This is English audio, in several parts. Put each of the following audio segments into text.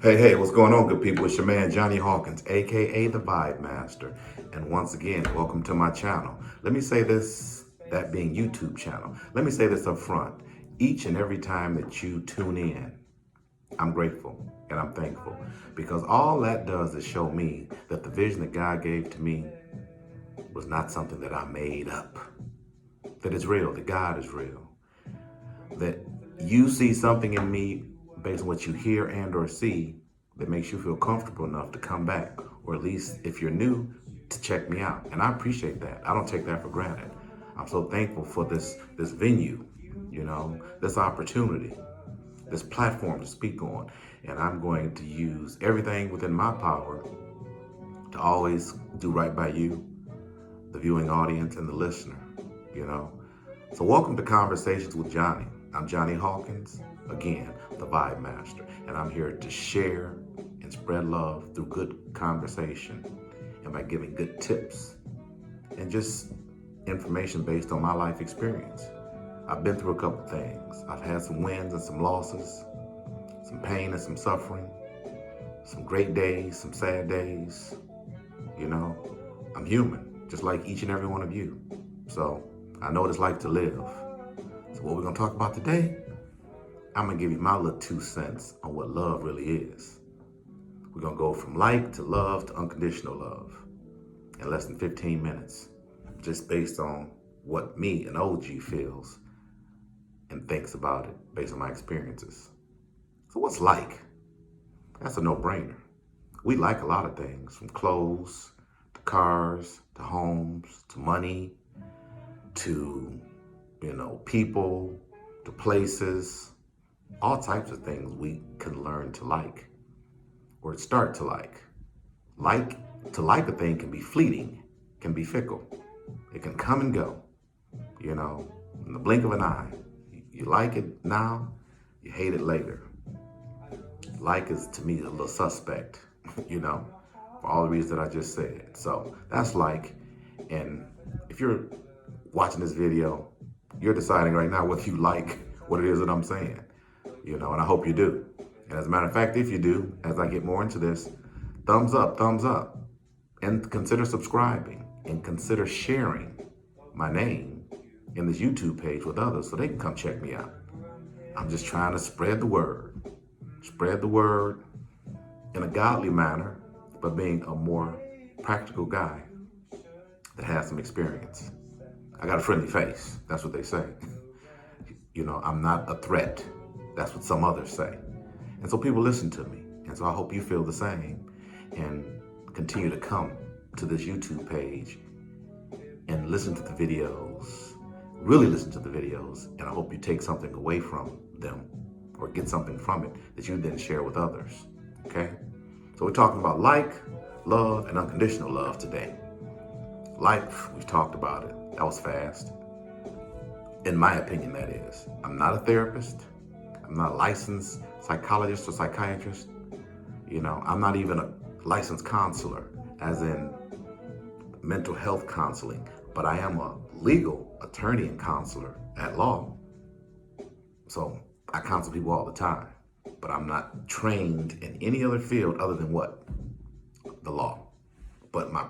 Hey, what's going on, good people? It's your man, Johnny Hawkins, aka the Vibe Master. And once again, welcome to my channel. Let me say this, that being YouTube channel. Let me say this up front. Each and every time that you tune in, I'm grateful and I'm thankful because all that does is show me that the vision that God gave to me was not something that I made up. That it's real, that God is real. That you see something in me based on what you hear and or see that makes you feel comfortable enough to come back, or at least if you're new, to check me out. And I appreciate that. I don't take that for granted. I'm so thankful for this venue, this opportunity, this platform to speak on. And I'm going to use everything within my power to always do right by you, the viewing audience, and the listener, you know. So welcome to Conversations with Johnny. I'm Johnny Hawkins, again, the Vibe Master, and I'm here to share and spread love through good conversation and by giving good tips and just information based on my life experience. I've been through a couple things. I've had some wins and some losses, some pain and some suffering, some great days, some sad days. I'm human, just like each and every one of you. So I know what it's like to live. So what we're gonna talk about today, I'm gonna give you my little 2 cents on what love really is. We're gonna go from like to love to unconditional love in less than 15 minutes, just based on what me, an OG, feels and thinks about it based on my experiences. So what's like? That's a no-brainer. We like a lot of things, from clothes, to cars, to homes, to money, to, people, to places, all types of things we can learn to like or start to like. To like a thing can be fleeting, can be fickle. It can come and go, in the blink of an eye. You like it now, you hate it later. Like is, to me, a little suspect, for all the reasons that I just said. So that's like, and if you're watching this video, you're deciding right now whether you like what it is that I'm saying, and I hope you do. And as a matter of fact, if you do, as I get more into this, thumbs up, and consider subscribing and consider sharing my name in this YouTube page with others so they can come check me out. I'm just trying to spread the word in a godly manner, but being a more practical guy that has some experience. I got a friendly face. That's what they say. I'm not a threat. That's what some others say. And so people listen to me. And so I hope you feel the same and continue to come to this YouTube page and listen to the videos, really listen to the videos. And I hope you take something away from them or get something from it that you then share with others. Okay? So we're talking about like, love, and unconditional love today. Like, we've talked about it. That was fast. In my opinion, that is. I'm not a therapist. I'm not a licensed psychologist or psychiatrist. I'm not even a licensed counselor, as in mental health counseling, but I am a legal attorney and counselor at law. So I counsel people all the time, but I'm not trained in any other field other than what? The law. But my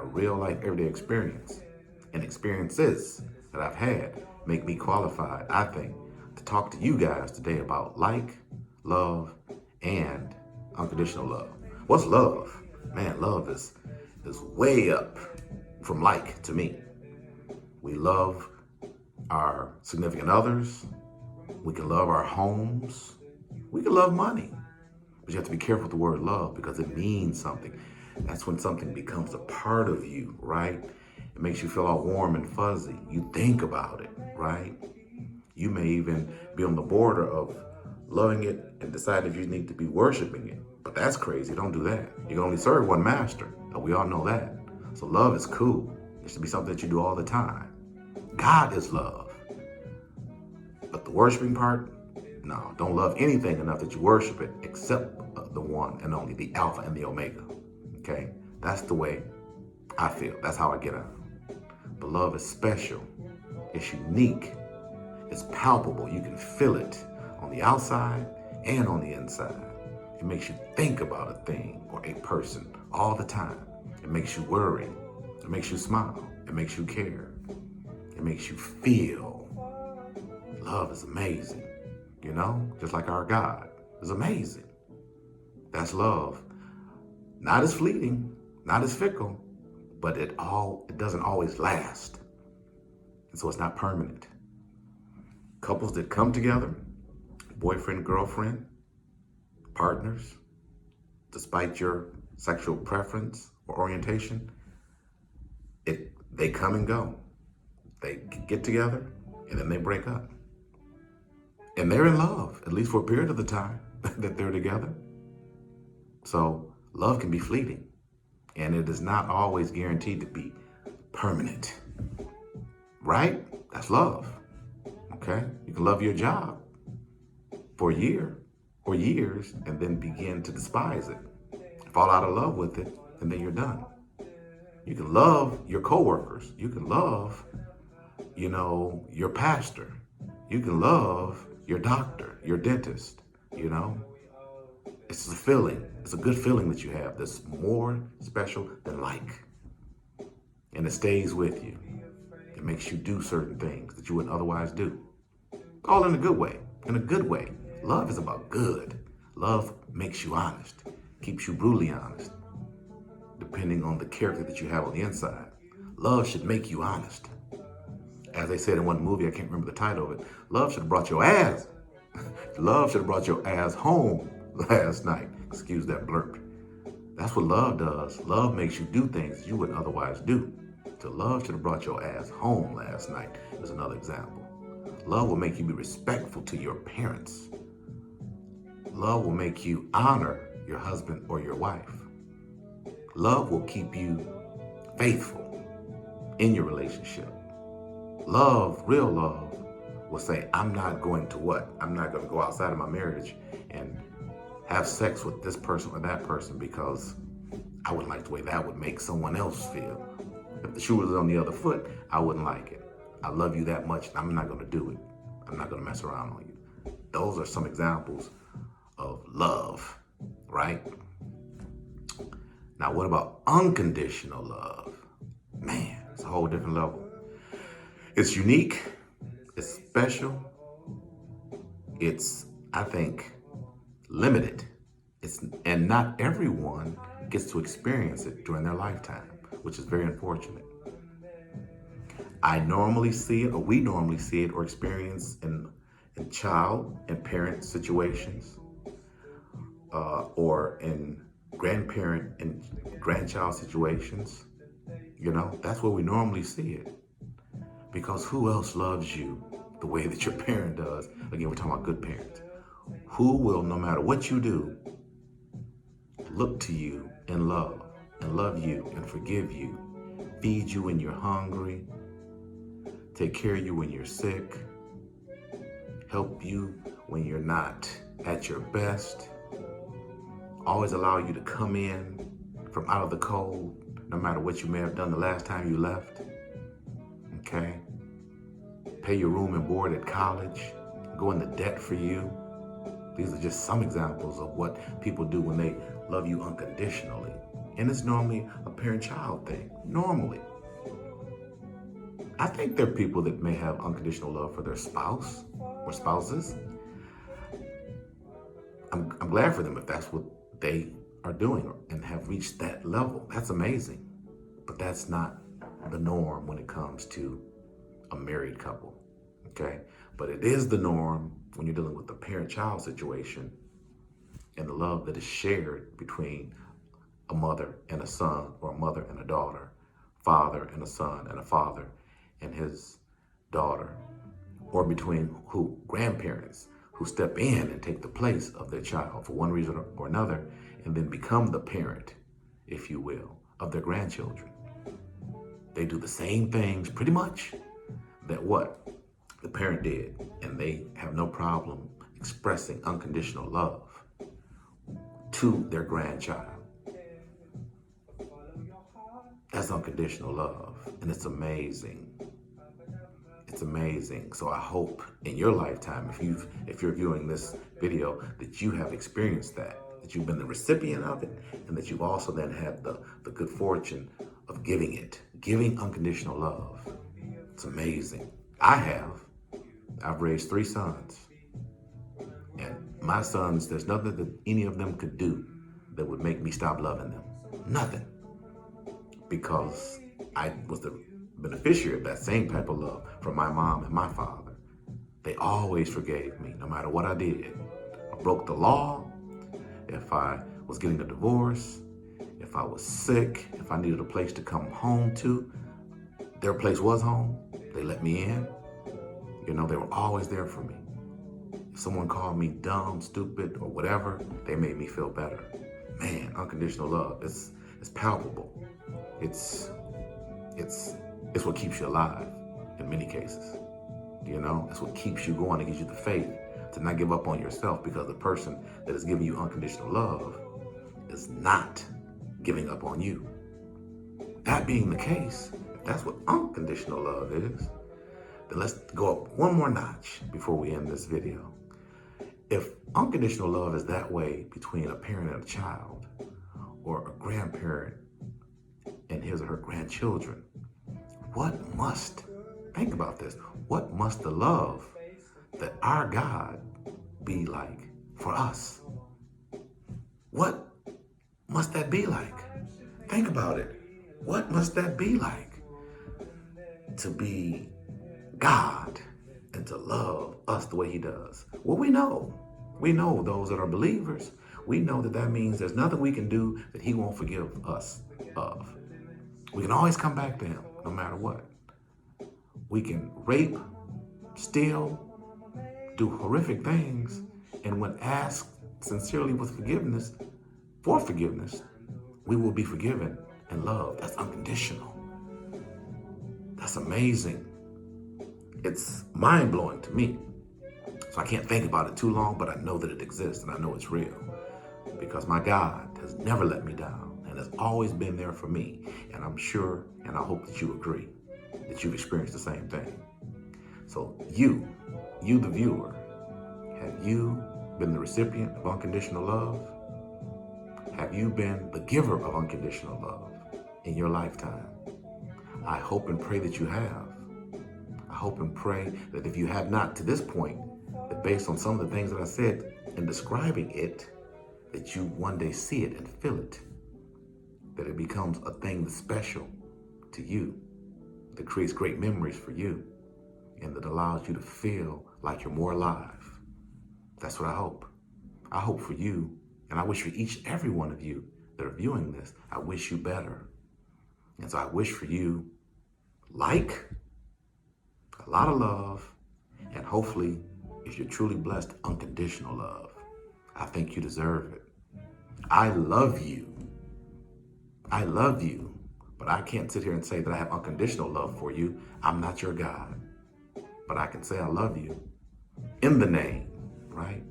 real life everyday experience and experiences that I've had make me qualified, I think, to talk to you guys today about like, love, and unconditional love. What's love? Man, love is way up from like to me. We love our significant others. We can love our homes. We can love money. But you have to be careful with the word love because it means something. That's when something becomes a part of you, right? It makes you feel all warm and fuzzy. You think about it, right? You may even be on the border of loving it and decide if you need to be worshiping it. But that's crazy. Don't do that. You can only serve one master. And we all know that. So love is cool. It should be something that you do all the time. God is love. But the worshiping part, no, don't love anything enough that you worship it except the one and only, the Alpha and the Omega. Okay? That's the way I feel. That's how I get out. But love is special. It's unique. It's palpable. You can feel it on the outside and on the inside. It makes you think about a thing or a person all the time. It makes you worry. It makes you smile. It makes you care. It makes you feel. Love is amazing, just like our God is amazing. That's love. Not as fleeting, not as fickle, but it doesn't always last. And so it's not permanent. Couples that come together, boyfriend, girlfriend, partners, despite your sexual preference or orientation, they come and go. They get together and then they break up. And they're in love, at least for a period of the time that they're together. So love can be fleeting, and it is not always guaranteed to be permanent. Right? That's love. Okay? You can love your job for a year or years and then begin to despise it, fall out of love with it, and then you're done. You can love your coworkers. You can love, your pastor. You can love your doctor, your dentist, It's a feeling. It's a good feeling that you have that's more special than like. And it stays with you. It makes you do certain things that you wouldn't otherwise do. All in a good way. In a good way. Love is about good. Love makes you honest. Keeps you brutally honest. Depending on the character that you have on the inside. Love should make you honest. As they said in one movie, I can't remember the title of it, love should have brought your ass. Love should have brought your ass home last night. Excuse that blurb. That's what love does. Love makes you do things you wouldn't otherwise do. So love should have brought your ass home last night is another example. Love will make you be respectful to your parents. Love will make you honor your husband or your wife. Love will keep you faithful in your relationship. Love, real love, will say, I'm not going to what? I'm not going to go outside of my marriage and have sex with this person or that person because I wouldn't like the way that would make someone else feel. If the shoe was on the other foot, I wouldn't like it. I love you that much, I'm not going to do it. I'm not going to mess around on you. Those are some examples of love, right? Now, what about unconditional love? Man, it's a whole different level. It's unique, it's special, it's, I think, limited. And not everyone gets to experience it during their lifetime, which is very unfortunate. I normally see it, or we normally see it or experience in child and parent situations, or in grandparent and grandchild situations. That's where we normally see it. Because who else loves you the way that your parent does? Again, we're talking about good parents. Who will, no matter what you do, look to you and love you and forgive you, feed you when you're hungry, take care of you when you're sick, help you when you're not at your best, always allow you to come in from out of the cold, no matter what you may have done the last time you left. Okay? Pay your room and board at college, go into debt for you. These are just some examples of what people do when they love you unconditionally. And it's normally a parent-child thing, normally. I think there are people that may have unconditional love for their spouse or spouses. I'm glad for them if that's what they are doing and have reached that level. That's amazing. But that's not the norm when it comes to a married couple, okay? But it is the norm when you're dealing with a parent-child situation and the love that is shared between a mother and a son, or a mother and a daughter, father and a son and a father and his daughter, or between grandparents who step in and take the place of their child for one reason or another and then become the parent, if you will, of their grandchildren. They do the same things pretty much that what the parent did, and they have no problem expressing unconditional love to their grandchild. That's unconditional love, and it's amazing. It's amazing. So I hope in your lifetime, if you're viewing this video, that you have experienced that that you've been the recipient of it, and that you've also then had the good fortune of giving it, giving unconditional love. It's amazing. I've raised 3 sons, and my sons, there's nothing that any of them could do that would make me stop loving them. Nothing. Because I was the beneficiary of that same type of love from my mom and my father. They always forgave me, no matter what I did. I broke the law, if I was getting a divorce, if I was sick, if I needed a place to come home to, their place was home. They let me in. You know, they were always there for me. If someone called me dumb, stupid, or whatever, they made me feel better. Man, unconditional love, it's palpable. It's what keeps you alive in many cases. You know, it's what keeps you going. It gives you the faith to not give up on yourself, because the person that is giving you unconditional love is not giving up on you. That being the case, if that's what unconditional love is, then let's go up one more notch before we end this video. If unconditional love is that way between a parent and a child, or a grandparent and his or her grandchildren, think about this, what must the love that our God be like for us? What must that be like? Think about it. What must that be like to be God and to love us the way he does? Well, we know those that are believers, we know that means there's nothing we can do that he won't forgive us of. We can always come back to him no matter what. We can rape, steal, do horrific things, and when asked sincerely with forgiveness, we will be forgiven and loved. That's unconditional. That's amazing. It's mind-blowing to me. So I can't think about it too long, but I know that it exists and I know it's real, because my God has never let me down and has always been there for me. And I'm sure, and I hope that you agree, that you've experienced the same thing. So you the viewer, have you been the recipient of unconditional love? Have you been the giver of unconditional love in your lifetime? I hope and pray that you have. I hope and pray that if you have not to this point, that based on some of the things that I said in describing it, that you one day see it and feel it, that it becomes a thing that's special to you, that creates great memories for you, and that allows you to feel like you're more alive. That's what I hope. I hope for you, and I wish for each and every one of you that are viewing this, I wish you better. And so I wish for you, like, a lot of love, and hopefully, if you're truly blessed, unconditional love. I think you deserve it. I love you. I love you, but I can't sit here and say that I have unconditional love for you. I'm not your God. But I can say I love you in the name, right?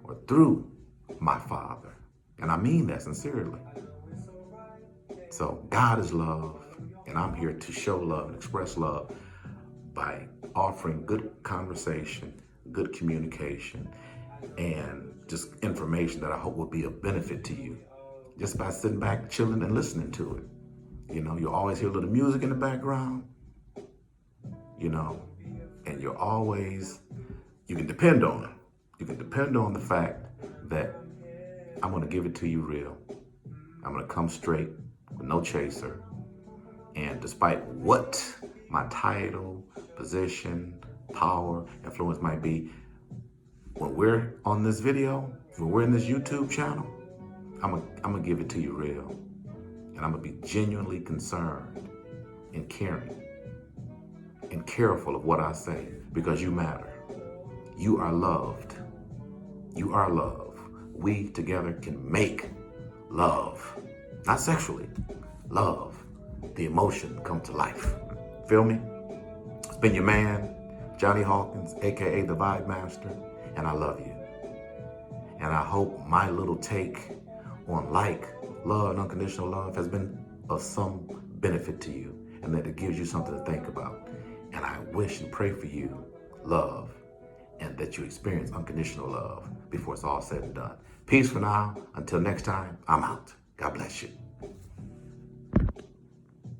Or through my Father. And I mean that sincerely. So God is love, and I'm here to show love and express love by offering good conversation, good communication, and just information that I hope will be of benefit to you. Just by sitting back, chilling, and listening to it. You know, you'll always hear a little music in the background, you know, and you can depend on it. You can depend on the fact that I'm going to give it to you real. I'm going to come straight with no chaser. And despite what my title, position, power, influence might be, when we're on this video, when we're in this YouTube channel, I'm gonna give it to you real. And I'm gonna be genuinely concerned and caring and careful of what I say, because you matter. You are loved. You are love. We together can make love, not sexually, love, the emotion come to life. Feel me? It's been your man, Johnny Hawkins, aka the Vibe Master, and I love you. And I hope my little take on love, and unconditional love has been of some benefit to you, and that it gives you something to think about. And I wish and pray for you love, and that you experience unconditional love before it's all said and done. Peace for now. Until next time, I'm out. God bless you.